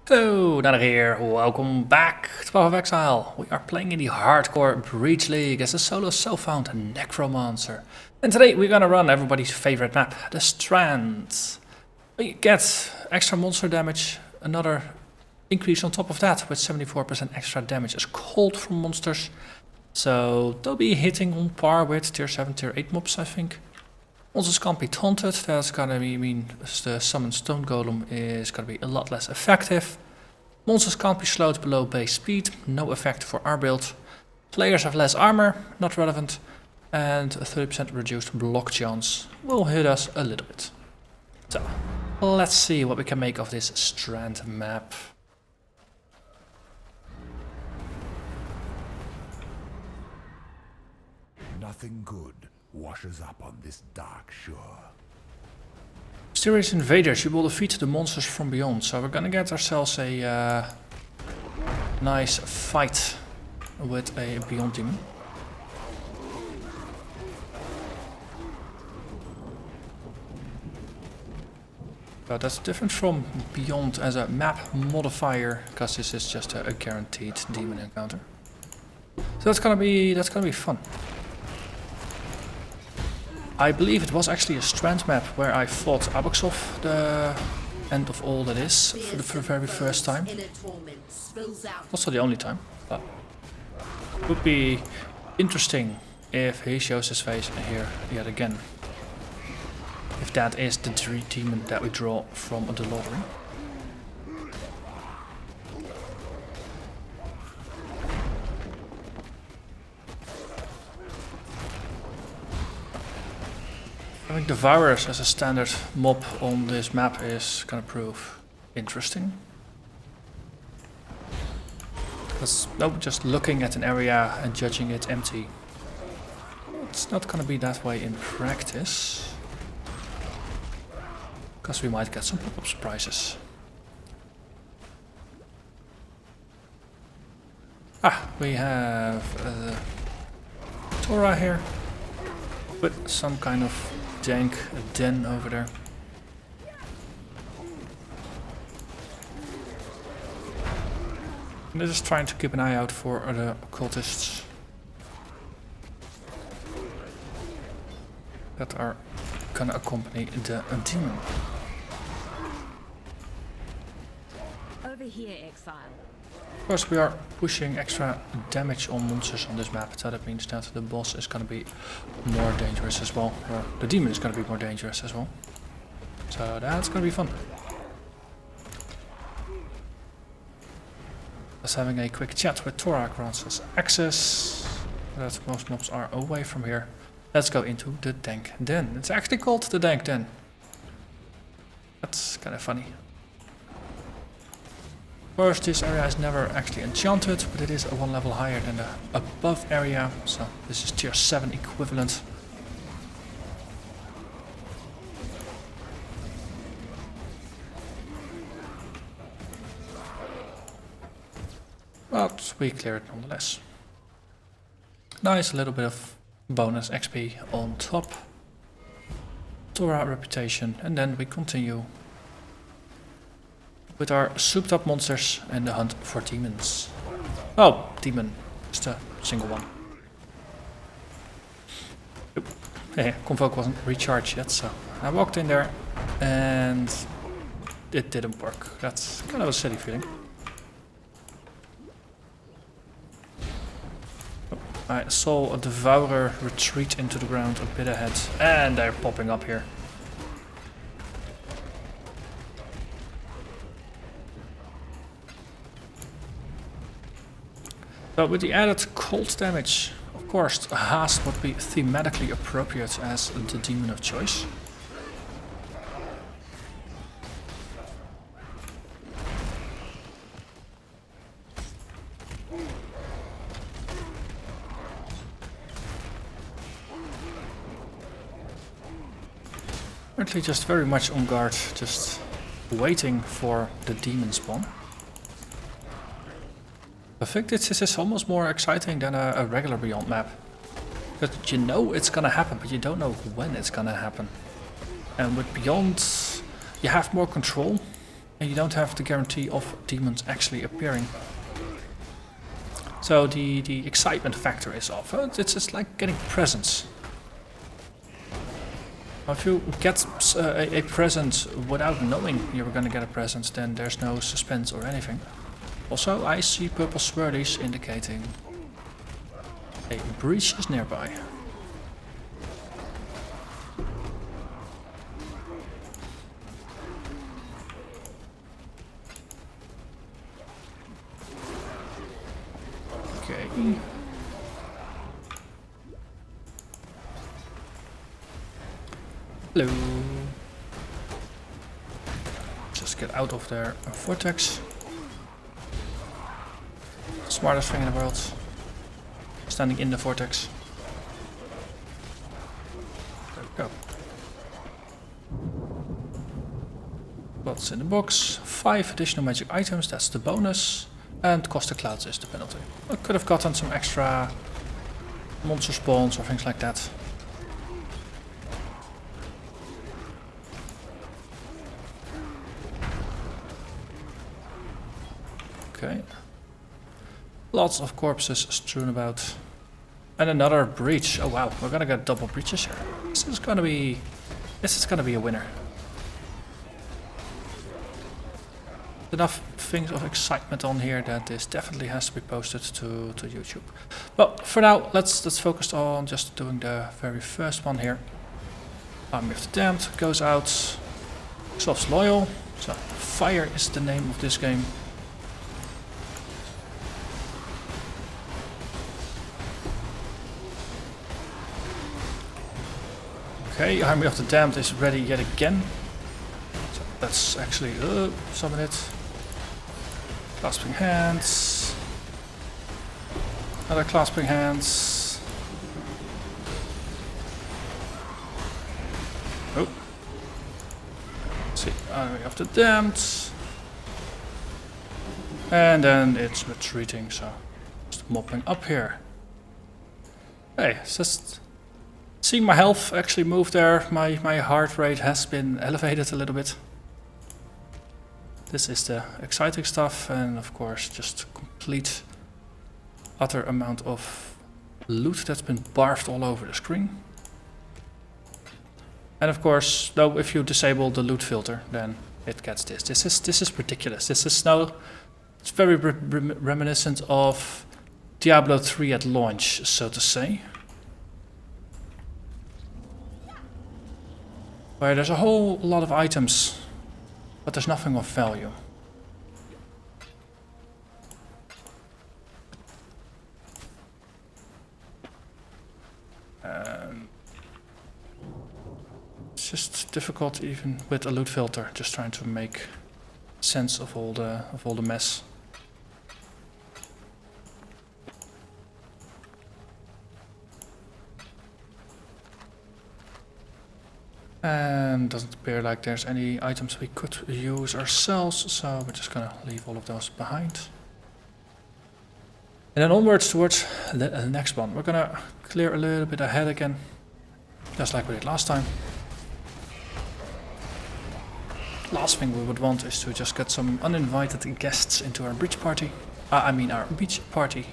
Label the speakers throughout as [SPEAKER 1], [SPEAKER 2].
[SPEAKER 1] Hello, Narnach here. Welcome back to 12 of Exile. We are playing in the Hardcore Breach League as a solo self-found Necromancer. And today we're gonna run everybody's favorite map, the Strand. We get extra monster damage, another increase on top of that with 74% extra damage as cold from monsters. So they'll be hitting on par with tier 7, tier 8 mobs, I think. Monsters can't be taunted, that's gonna mean the summoned stone golem is gonna be a lot less effective. Monsters can't be slowed below base speed, no effect for our build. Players have less armor, not relevant. And a 30% reduced block chance will hit us a little bit. So, let's see what we can make of this Strand map.
[SPEAKER 2] Nothing good washes up on this dark shore.
[SPEAKER 1] Mysterious invaders, you will defeat the monsters from beyond. So we're gonna get ourselves a nice fight with a beyond demon. But that's different from beyond as a map modifier, because this is just a guaranteed demon encounter. So that's gonna be fun. I believe it was actually a Strand map where I fought Abaxov, the end of all that is, for the very first time. Also the only time, but it would be interesting if he shows his face here yet again. If that is the demon that we draw from the lottery. Having Devourers as a standard mob on this map is gonna prove interesting. Because just looking at an area and judging it empty, it's not gonna be that way in practice. Because we might get some pop-up surprises. We have Torah here with some kind of dank den over there. And they're just trying to keep an eye out for the cultists that are gonna accompany the demon.
[SPEAKER 3] Over here, Exile.
[SPEAKER 1] Of course, we are pushing extra damage on monsters on this map, so that means that the boss is gonna be more dangerous as well, or the demon is gonna be more dangerous as well. So that's gonna be fun. Just having a quick chat with Torah grants us access, that most mobs are away from here. Let's go into the dank den. It's actually called the dank den. That's kind of funny. First, this area is never actually enchanted, but it is a one level higher than the above area, so this is tier 7 equivalent. But we clear it nonetheless. Nice little bit of bonus XP on top. Torah reputation, and then we continue with our souped up monsters and the hunt for demons. Oh, demon. Just a single one. Convoke wasn't recharged yet, so I walked in there and it didn't work. That's kind of a silly feeling. I saw a Devourer retreat into the ground a bit ahead, and they're popping up here. But with the added cold damage, of course, Haast would be thematically appropriate as the demon of choice. Currently just very much on guard, just waiting for the demon spawn. I think this is almost more exciting than a regular Beyond map. Because you know it's gonna happen, but you don't know when it's gonna happen. And with Beyond, you have more control. and you don't have the guarantee of demons actually appearing. So the excitement factor is off. It's just like getting presents. If you get a present without knowing you're gonna get a present, then there's no suspense or anything. Also, I see purple swirlies indicating a breach is nearby. Okay. Hello. Just get out of their vortex. Smartest thing in the world. Standing in the vortex. There we go. What's in the box? 5 additional magic items, that's the bonus. And cost of clouds is the penalty. I could have gotten some extra monster spawns or things like that. Okay. Lots of corpses strewn about. And another breach. Oh wow, we're gonna get double breaches here. This is gonna be a winner. Enough things of excitement on here that this definitely has to be posted to YouTube. But for now, let's focus on just doing the very first one here. Army of the Damned goes out. Soft's loyal. So fire is the name of this game. Okay, Army of the Damned is ready yet again. So let's actually summon it. Clasping hands. Another clasping hands. Oh. Let's see, Army of the Damned. And then it's retreating, so just mopping up here. Hey, it's just seeing my health actually move there. My heart rate has been elevated a little bit. This is the exciting stuff, and of course just complete utter amount of loot that's been barfed all over the screen. And of course, though, if you disable the loot filter, then it gets this. This is ridiculous. This is now, it's very reminiscent of Diablo 3 at launch, so to say. Where there's a whole lot of items, but there's nothing of value. It's just difficult even with a loot filter, just trying to make sense of all the mess. And doesn't appear like there's any items we could use ourselves, so we're just gonna leave all of those behind. And then onwards towards the next one. We're gonna clear a little bit ahead again, just like we did last time. Last thing we would want is to just get some uninvited guests into our breach party. I mean our beach party.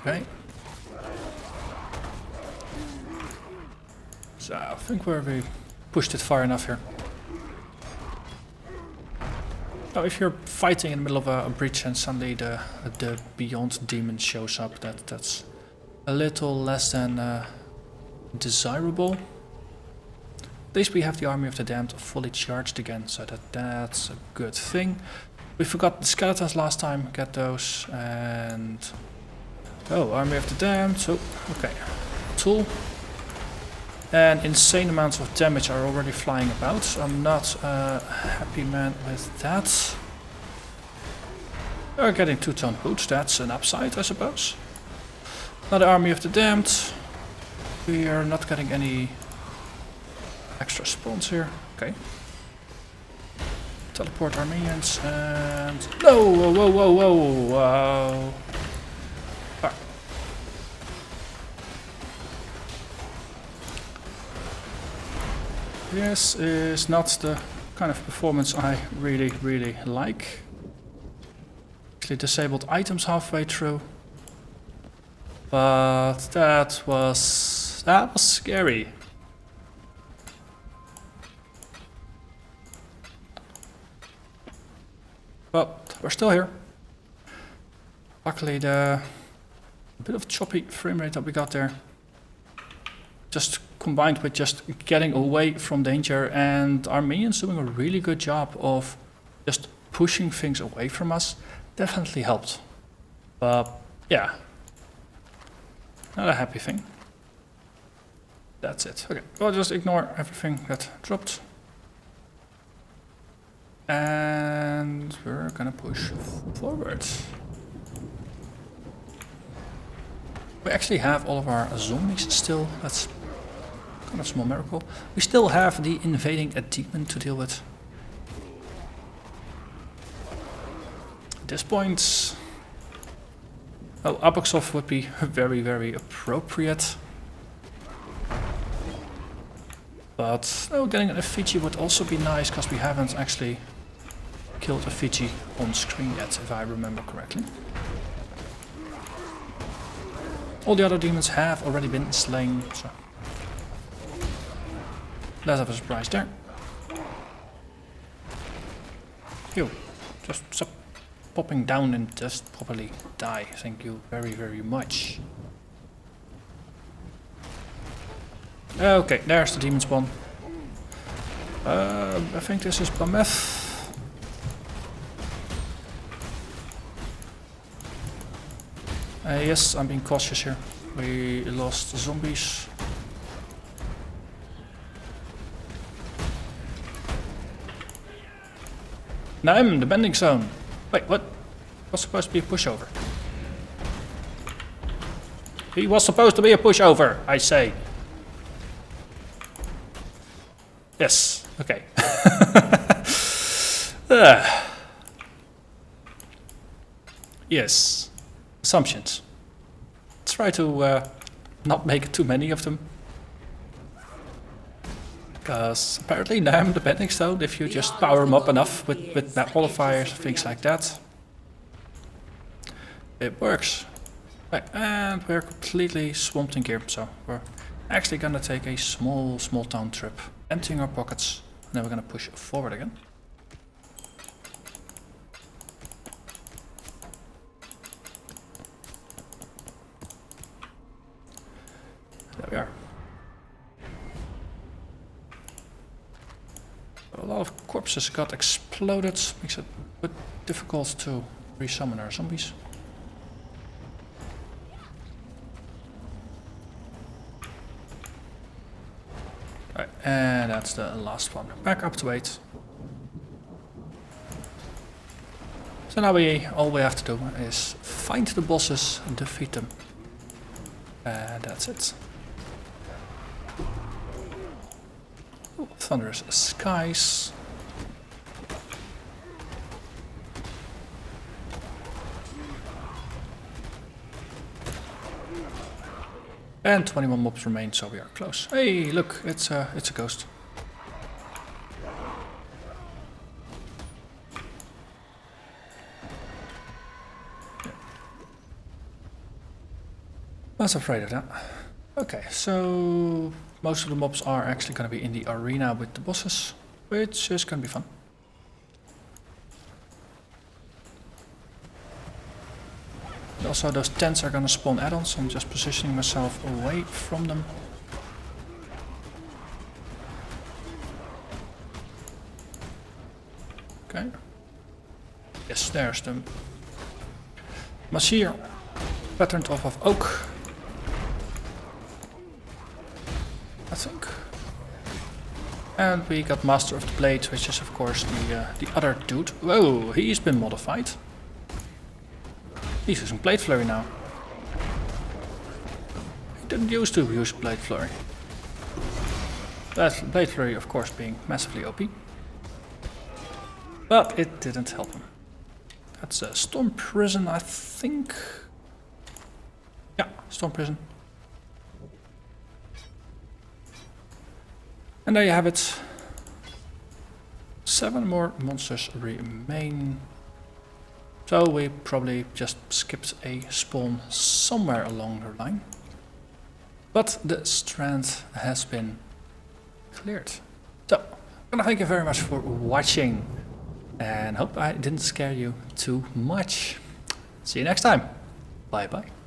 [SPEAKER 1] Okay. So I think we pushed it far enough here. Now if you're fighting in the middle of a breach and suddenly the Beyond Demon shows up, that's a little less than desirable. At least we have the Army of the Damned fully charged again, so that's a good thing. We forgot the skeletons last time, get those, and oh, Army of the Damned, so, okay, tool. And insane amounts of damage are already flying about. I'm not a happy man with that. We're getting two-tone boots, that's an upside, I suppose. Another Army of the Damned. We are not getting any extra spawns here. Okay. Teleport our minions and... No! Whoa, whoa, whoa, whoa! This is not the kind of performance I really like. Actually disabled items halfway through. But that was scary. But we're still here. Luckily the bit of choppy frame rate that we got there, just combined with just getting away from danger and our minions doing a really good job of just pushing things away from us, definitely helped. But yeah, not a happy thing. That's it. Okay, we'll just ignore everything that dropped. And we're gonna push forward. We actually have all of our zombies still. That's kind of a small miracle. We still have the invading a demon to deal with. At this point, well, Apoxof would be very appropriate. But getting an effigy would also be nice, because we haven't actually killed effigy on screen yet, if I remember correctly. All the other demons have already been slain, so less of a surprise there. You, just stop popping down and just properly die. Thank you very much. Okay, there's the demon spawn. I think this is Bameth. Yes, I'm being cautious here. We lost zombies. Now I'm in the bending zone. Wait, what? Was supposed to be a pushover. He was supposed to be a pushover, I say. Yes, okay. Yes. Assumptions. Try to not make too many of them. Because apparently now I'm the bending stone, if you just power them up enough with map modifiers, things like that, it works. Right, and we're completely swamped in gear, so we're actually gonna take a small town trip, emptying our pockets, and then we're gonna push forward again. There we are. A lot of corpses got exploded, makes it a bit difficult to resummon our zombies. Right, and that's the last one. Back up to 8. So now all we have to do is find the bosses and defeat them. And that's it. Ooh, thunderous skies. And 21 mobs remain, so we are close. Hey, look, it's a ghost. Yeah. I was afraid of that. Okay, so most of the mobs are actually going to be in the arena with the bosses, which is going to be fun. Also, those tents are going to spawn add-ons, so I'm just positioning myself away from them. Okay. Yes, there's the Masir, patterned off of oak, I think. And we got Master of the Blade, which is of course the other dude. Whoa, he's been modified. He's using Blade Flurry now. He didn't used to use Blade Flurry. That Blade Flurry, of course, being massively OP. But it didn't help him. That's a Storm Prison, I think. Yeah, Storm Prison. And there you have it. 7 more monsters remain. So we probably just skipped a spawn somewhere along the line. But the Strand has been cleared. So, I'm gonna thank you very much for watching. And hope I didn't scare you too much. See you next time. Bye bye.